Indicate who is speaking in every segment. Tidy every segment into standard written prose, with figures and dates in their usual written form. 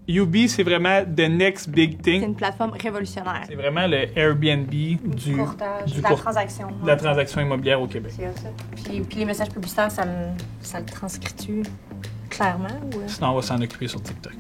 Speaker 1: Ubi, c'est vraiment the next big
Speaker 2: C'est
Speaker 1: thing.
Speaker 2: une plateforme révolutionnaire.
Speaker 1: C'est vraiment le Airbnb
Speaker 2: Du courtage,
Speaker 1: du
Speaker 2: de la transaction.
Speaker 1: de la transaction immobilière au Québec.
Speaker 2: C'est ça. Puis les messages publicitaires, ça le transcrit-tu clairement? Ou...
Speaker 1: Sinon, on va s'en occuper sur TikTok.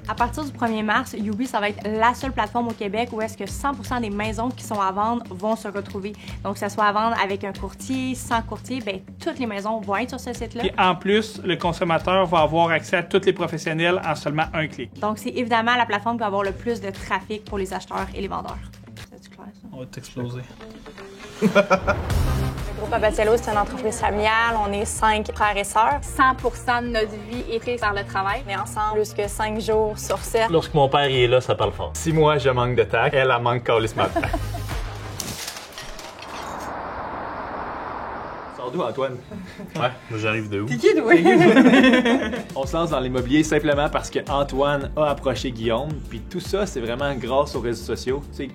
Speaker 2: À partir du 1er mars, Ubi, ça va être la seule plateforme au Québec où est-ce que 100% des maisons qui sont à vendre vont se retrouver. Donc, que ça soit à vendre avec un courtier, sans courtier, bien, toutes les maisons vont être sur ce site-là.
Speaker 1: Puis en plus, le consommateur va avoir accès à tous les professionnels en seulement un clic.
Speaker 2: Donc, c'est évidemment la plateforme qui va avoir le plus de trafic pour les acheteurs et les vendeurs. C'est clair, ça?
Speaker 1: On va t'exploser.
Speaker 2: Le groupe Abatiello, c'est une entreprise familiale. On est 5 frères et sœurs. 100% de notre vie est prise par le travail. On est ensemble plus que 5 jours sur 7.
Speaker 3: Lorsque mon père est là, ça parle fort.
Speaker 4: Si moi, je manque de tact, elle manque calissement de tact. Sors d'où, Antoine?
Speaker 3: Ouais, moi j'arrive de où?
Speaker 4: On se lance dans l'immobilier simplement parce que Antoine a approché Guillaume. Puis tout ça, c'est vraiment grâce aux réseaux sociaux. Tu sais,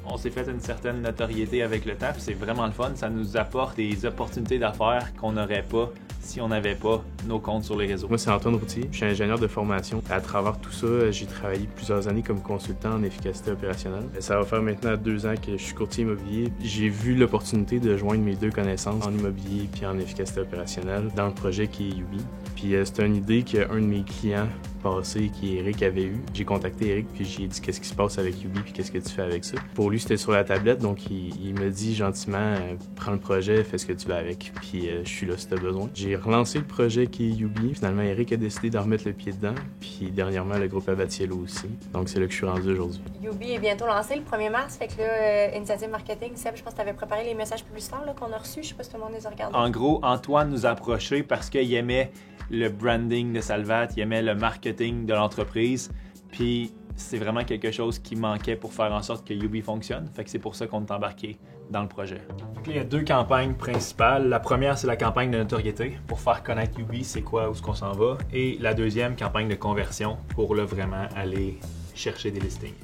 Speaker 4: on s'est fait une certaine notoriété avec le temps, puis c'est vraiment le fun. Ça nous apporte des opportunités d'affaires qu'on n'aurait pas si on n'avait pas nos comptes sur les réseaux.
Speaker 5: Moi, c'est Antoine Routier. Je suis ingénieur de formation. À travers tout ça, j'ai travaillé plusieurs années comme consultant en efficacité opérationnelle. Ça va faire maintenant 2 ans que je suis courtier immobilier. J'ai vu l'opportunité de joindre mes 2 connaissances en immobilier puis en efficacité opérationnelle dans le projet qui est Ubi. Puis c'est une idée qu'un de mes clients passé qui Eric avait eu. J'ai contacté Eric puis j'ai dit qu'est-ce qui se passe avec Ubi puis qu'est-ce que tu fais avec ça. Pour lui, c'était sur la tablette, donc il me dit gentiment prends le projet, fais ce que tu veux avec. Puis je suis là si tu as besoin. J'ai relancé le projet qui est Ubi. Finalement, Eric a décidé d'en remettre le pied dedans. Puis dernièrement, le groupe Abatiello aussi. Donc c'est là que je suis rendu aujourd'hui.
Speaker 2: Ubi est bientôt lancé le 1er mars. Fait que là, Initiative Marketing, Seb, je pense que tu avais préparé les messages publicitaires là, qu'on a reçus. Je sais pas si tout le monde les a regardés.
Speaker 4: En gros, Antoine nous a approchés parce qu'il aimait le branding de Salvat, il aimait le marketing de l'entreprise, puis c'est vraiment quelque chose qui manquait pour faire en sorte que Ubi fonctionne. Fait que c'est pour ça qu'on est embarqué dans le projet. Donc là, il y a 2 campagnes principales. La première, c'est la campagne de notoriété pour faire connaître Ubi, c'est quoi, où est-ce qu'on s'en va. Et la deuxième, campagne de conversion pour là vraiment aller chercher des listings.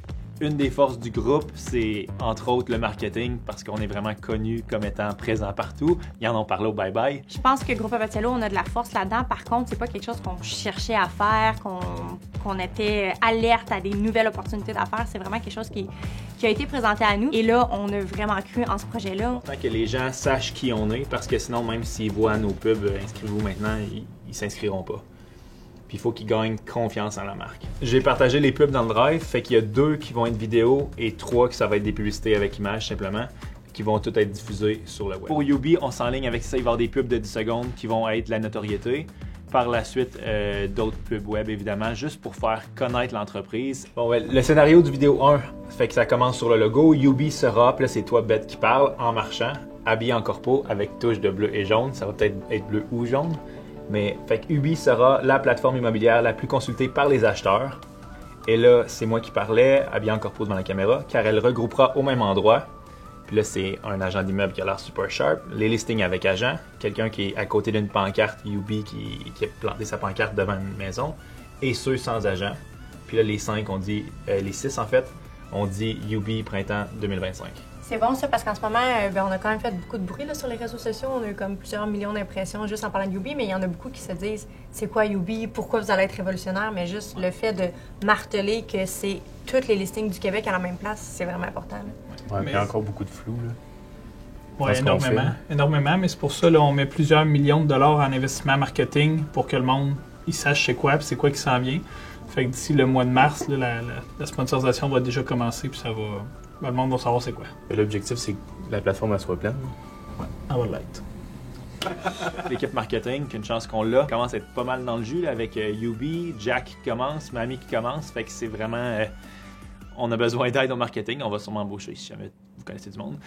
Speaker 4: Une des forces du groupe, c'est entre autres le marketing parce qu'on est vraiment connu comme étant présent partout. Ils en ont parlé au bye-bye.
Speaker 2: Je pense que Groupe Abatiello, on a de la force là-dedans. Par contre, c'est pas quelque chose qu'on cherchait à faire, qu'on était alerte à des nouvelles opportunités d'affaires. C'est vraiment quelque chose qui a été présenté à nous. Et là, on a vraiment cru en ce projet-là.
Speaker 4: Tant que les gens sachent qui on est, parce que sinon, même s'ils voient nos pubs, inscrivez-vous maintenant, ils s'inscriront pas. Puis il faut qu'ils gagnent confiance en la marque. J'ai partagé les pubs dans le drive, fait qu'il y a 2 qui vont être vidéo et 3 qui ça va être des publicités avec images simplement, qui vont toutes être diffusées sur le web. Pour Ubi, on s'enligne avec ça, il va y avoir des pubs de 10 secondes qui vont être la notoriété. Par la suite, d'autres pubs web, évidemment, juste pour faire connaître l'entreprise. Bon, ouais, le scénario du vidéo 1, fait que ça commence sur le logo. Ubi sera, puis là, c'est toi, Beth, qui parle, en marchant, habillé en corpo, avec touche de bleu et jaune. Ça va peut-être être bleu ou jaune. Mais fait que Ubi sera la plateforme immobilière la plus consultée par les acheteurs. Et là, c'est moi qui parlais, habillé en corpo devant la caméra, car elle regroupera au même endroit. Puis là, c'est un agent d'immeuble qui a l'air super sharp. Les listings avec agent, quelqu'un qui est à côté d'une pancarte Ubi qui a planté sa pancarte devant une maison, et ceux sans agent. Puis là, les 5, on dit, les 6 en fait, on dit Ubi printemps 2025.
Speaker 2: C'est bon ça parce qu'en ce moment, on a quand même fait beaucoup de bruit là, sur les réseaux sociaux. On a eu comme plusieurs millions d'impressions juste en parlant de Ubi, mais il y en a beaucoup qui se disent c'est quoi Ubi, pourquoi vous allez être révolutionnaire, mais juste le fait de marteler que c'est tous les listings du Québec à la même place, c'est vraiment important.
Speaker 5: Ouais, mais il y a encore beaucoup de flou.
Speaker 1: Oui, énormément, mais c'est pour ça on met plusieurs millions de dollars en investissement marketing pour que le monde il sache c'est quoi et c'est quoi qui s'en vient. Fait que d'ici le mois de mars, là, la sponsorisation va déjà commencer puis ça va. Le monde va savoir c'est quoi.
Speaker 5: L'objectif, c'est que la plateforme elle soit pleine.
Speaker 1: Ouais, I would like.
Speaker 4: L'équipe marketing, qu'une chance qu'on l'a, commence à être pas mal dans le jus là, avec Ubi, Jack qui commence, Mamie qui commence. Fait que c'est vraiment... on a besoin d'aide au marketing. On va sûrement embaucher si jamais vous connaissez du monde.